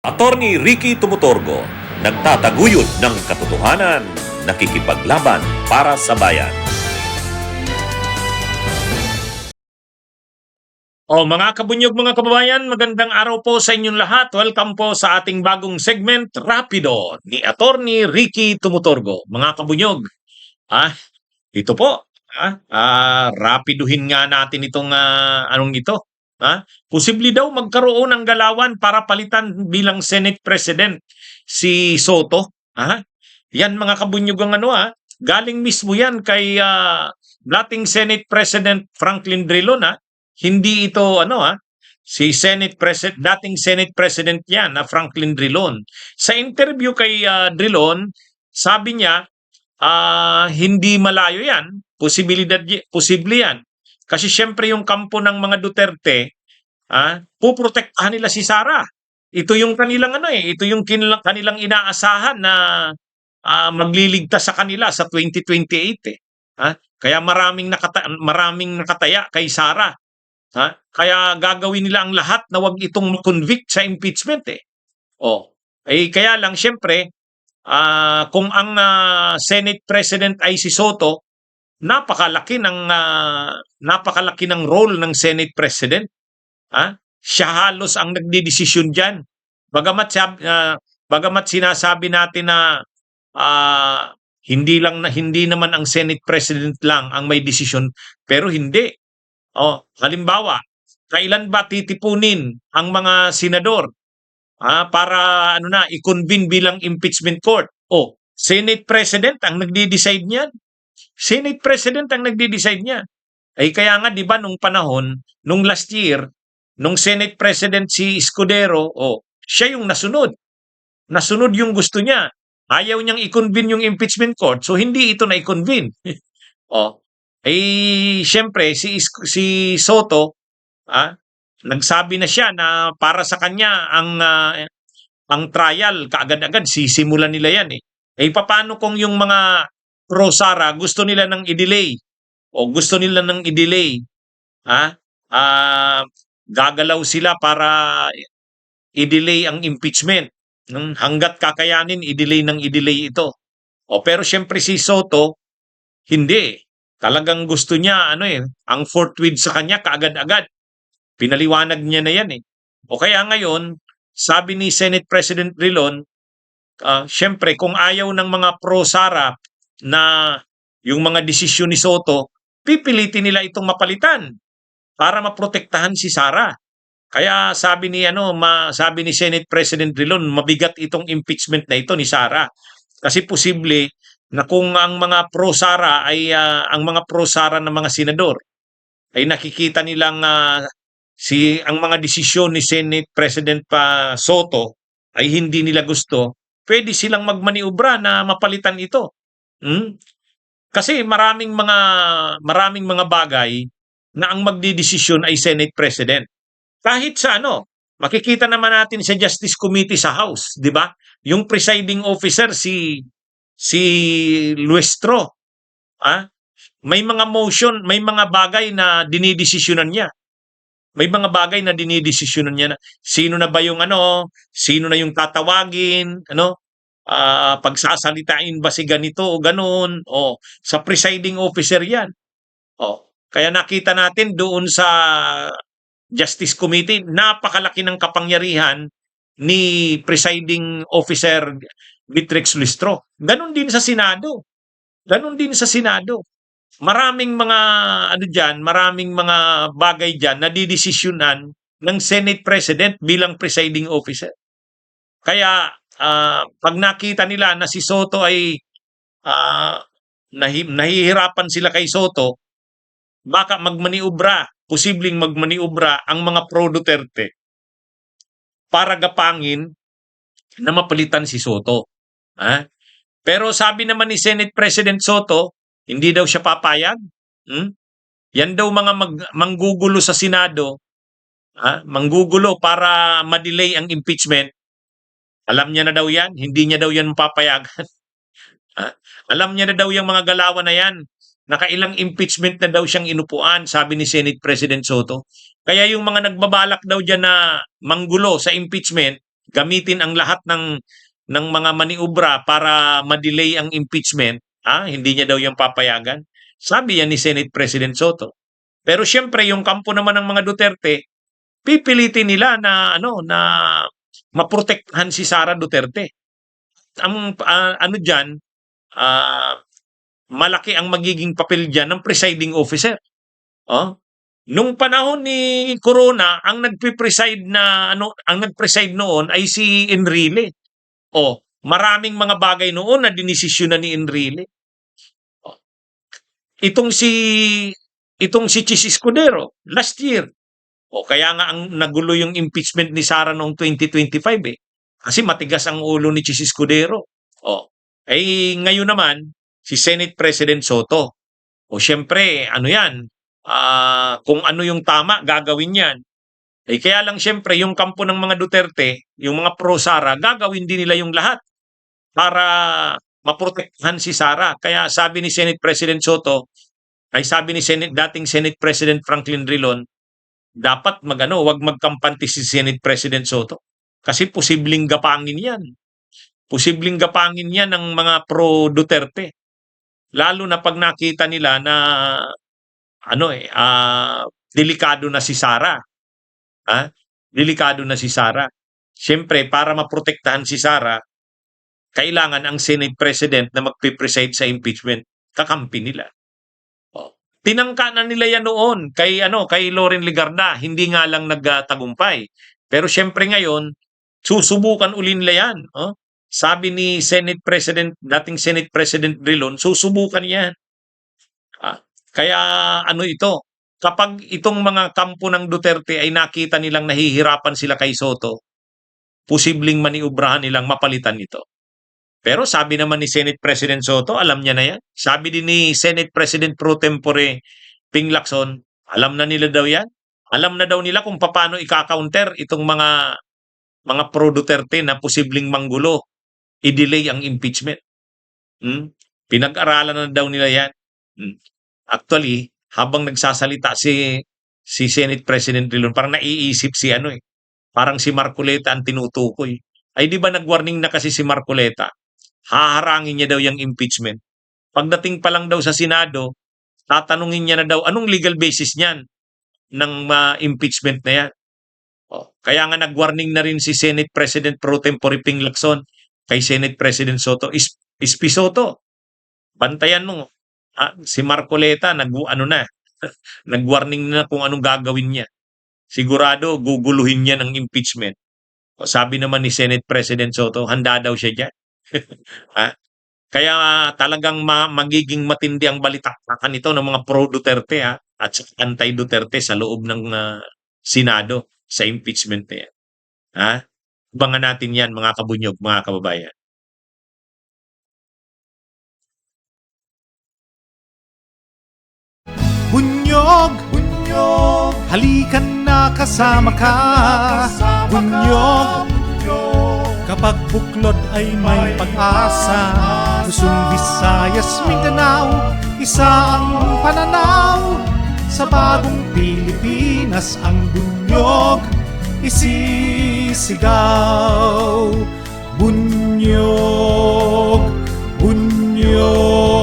Attorney Ricky Tumutorgo, nagtataguyod ng katotohanan, nakikipaglaban para sa bayan. Mga kabunyog, mga kababayan, magandang araw po sa inyong lahat. Welcome po sa ating bagong segment, Rapido, ni Attorney Ricky Tumutorgo. Mga kabunyog, ito po, rapiduhin nga natin itong anong ito. Posible daw magkaroon ng galawan para palitan bilang Senate President si Soto. Yan mga kabunyog ang galing mismo yan kay dating Senate President Franklin Drilon. Hindi ito si dating Senate President yan na Franklin Drilon. Sa interview kay Drilon, sabi niya hindi malayo yan, posible yan. Kasi syempre yung kampo ng mga Duterte, puprotektahan nila si Sara. Ito yung kanilang ito yung kanilang inaasahan na magliligtas sa kanila sa 2028 Kaya maraming nakataya kay Sara. Kaya gagawin nila ang lahat na wag itong convict sa impeachment kaya lang syempre kung ang Senate President ay si Soto, napakalaki ng role ng Senate President. Siya halos ang nagdedesisyon diyan. Bagamat sinasabi natin na hindi naman ang Senate President lang ang may desisyon, pero hindi. Halimbawa, kailan ba titipunin ang mga senador para i-convene bilang impeachment court? Senate President ang nagde-decide niyan. Senate President ang nagde-decide niyan. Kaya nga 'di ba nung panahon, nung last year, nung Senate President si Escudero, siya yung nasunod. Nasunod yung gusto niya. Ayaw niyang i-convene yung impeachment court, so hindi ito na-i-convene. Siyempre si Soto, nagsabi na siya na para sa kanya ang trial kaagad-agad sisimulan nila yan paano kung yung mga pro Sara gusto nila nang i-delay gagalaw sila para i-delay ang impeachment hanggat kakayanin i-delay ito. Pero syempre si Soto hindi, talagang gusto niya ang forthwith sa kanya kaagad-agad. Pinaliwanag niya na yan kaya ngayon, sabi ni Senate President Drilon, syempre kung ayaw ng mga pro-Sara na yung mga desisyon ni Soto, pipilitin nila itong mapalitan para maprotektahan si Sara. Kaya sabi ni Senate President Drilon, mabigat itong impeachment na ito ni Sara. Kasi posible na kung ang mga pro-Sara ay ang mga pro-Sara ng mga senador ay nakikita nilang ang mga desisyon ni Senate President Soto ay hindi nila gusto, pwede silang magmaniobra na mapalitan ito. Kasi maraming mga bagay na ang magdidesisyon ay Senate President. Kahit sa makikita naman natin sa Justice Committee sa House, 'di ba? Yung presiding officer si Luestro. May mga motion, may mga bagay na dinidesisyonan niya. May mga bagay na dinidesisyonan niya na sino na ba yung sino na yung tatawagin, pagsasalitain ba si ganito o ganoon, sa presiding officer 'yan. Kaya nakita natin doon sa Justice Committee, napakalaki ng kapangyarihan ni presiding officer Beatrix Lustro. Ganon din sa Senado. Maraming mga maraming mga bagay diyan na didesisyonan ng Senate President bilang presiding officer. Kaya pag nakita nila na si Soto ay nahihirapan sila kay Soto, baka posibleng magmaniobra ang mga pro Duterte para gapangin na mapalitan si Soto. Pero sabi naman ni Senate President Soto, hindi daw siya papayag. Yan daw mga manggugulo sa Senado, manggugulo para ma-delay ang impeachment. Alam niya na daw yan, hindi niya daw yan papayagan. Alam niya na daw yung mga galawan na yan. Nakailang impeachment na daw siyang inupuan, sabi ni Senate President Soto. Kaya yung mga nagbabalak daw dyan na manggulo sa impeachment, gamitin ang lahat ng mga maniubra para ma-delay ang impeachment, hindi niya daw yung papayagan. Sabi yan ni Senate President Soto. Pero siyempre yung kampo naman ng mga Duterte, pipilitin nila na na maprotektahan si Sara Duterte. Ang ano diyan, ah, malaki ang magiging papel diyan ng presiding officer. Oh, nung panahon ni Corona, ang nagpe-preside na ang nag-preside noon ay si Enrile. Oh, maraming mga bagay noon na dinesisyonan ni Enrile. Oh, itong si Chis Escudero last year. O kaya nga ang nagulo yung impeachment ni Sara noong 2025 eh. Kasi matigas ang ulo ni Chis Escudero. O, ngayon naman, si Senate President Soto. O syempre, ano yan, kung ano yung tama, gagawin yan. Kaya lang syempre, yung kampo ng mga Duterte, yung mga pro-Sara, gagawin din nila yung lahat para maprotektahan si Sara. Kaya sabi ni Senate President Soto, sabi ni dating Senate President Franklin Drilon, dapat wag magkampante si Senate President Soto. Kasi posibleng gapangin yan. Posibleng gapangin yan ng mga pro-Duterte. Lalo na pag nakita nila na delikado na si Sara. Delikado na si Sara. Siyempre, para maprotektahan si Sara, kailangan ang Senate President na magpe-preside sa impeachment, kakampi nila. Tinangka na nila yan noon kay Loren Legarda, hindi nga lang nagtagumpay. Pero siyempre ngayon, susubukan uli nila yan. Sabi ni dating Senate President Drilon, susubukan yan. Kaya ito, kapag itong mga kampo ng Duterte ay nakita nilang nahihirapan sila kay Soto, posibleng maniubrahan nilang mapalitan ito. Pero sabi naman ni Senate President Soto, alam niya na yan. Sabi din ni Senate President Pro Tempore Ping Lacson, alam na nila daw yan. Alam na daw nila kung paano ika-counter itong mga pro-Duterte na posibleng manggulo, i-delay ang impeachment. Pinag-aralan na daw nila yan. Actually, habang nagsasalita si Senate President Drilon, parang naiisip parang si Marcoleta ang tinutukoy. Di ba nag-warning na kasi si Marcoleta? Haharangin niya daw yung impeachment. Pagdating pa lang daw sa Senado, tatanungin niya na daw, anong legal basis niyan ng impeachment na yan? Kaya nga nag-warning na rin si Senate President Pro Tempore Ping Lacson kay Senate President Soto, Ispi Soto, bantayan mo. Si Marcoleta, nag-warning na kung anong gagawin niya. Sigurado, guguluhin niya ng impeachment. Sabi naman ni Senate President Soto, handa daw siya dyan. Kaya talagang magiging matindi ang balitaktakan ito ng mga pro-Duterte at anti-Duterte sa loob ng Senado sa impeachment na yan. Abangan natin yan mga kabunyog, mga kababayan. Bunyog, bunyog, halikan na kasama ka. Bunyog, kapag buklod ay may pag-asa. Luzon, Visayas, Mindanao, isa ang pananaw. Sa bagong Pilipinas ang bunyog isisigaw. Bunyog, bunyog.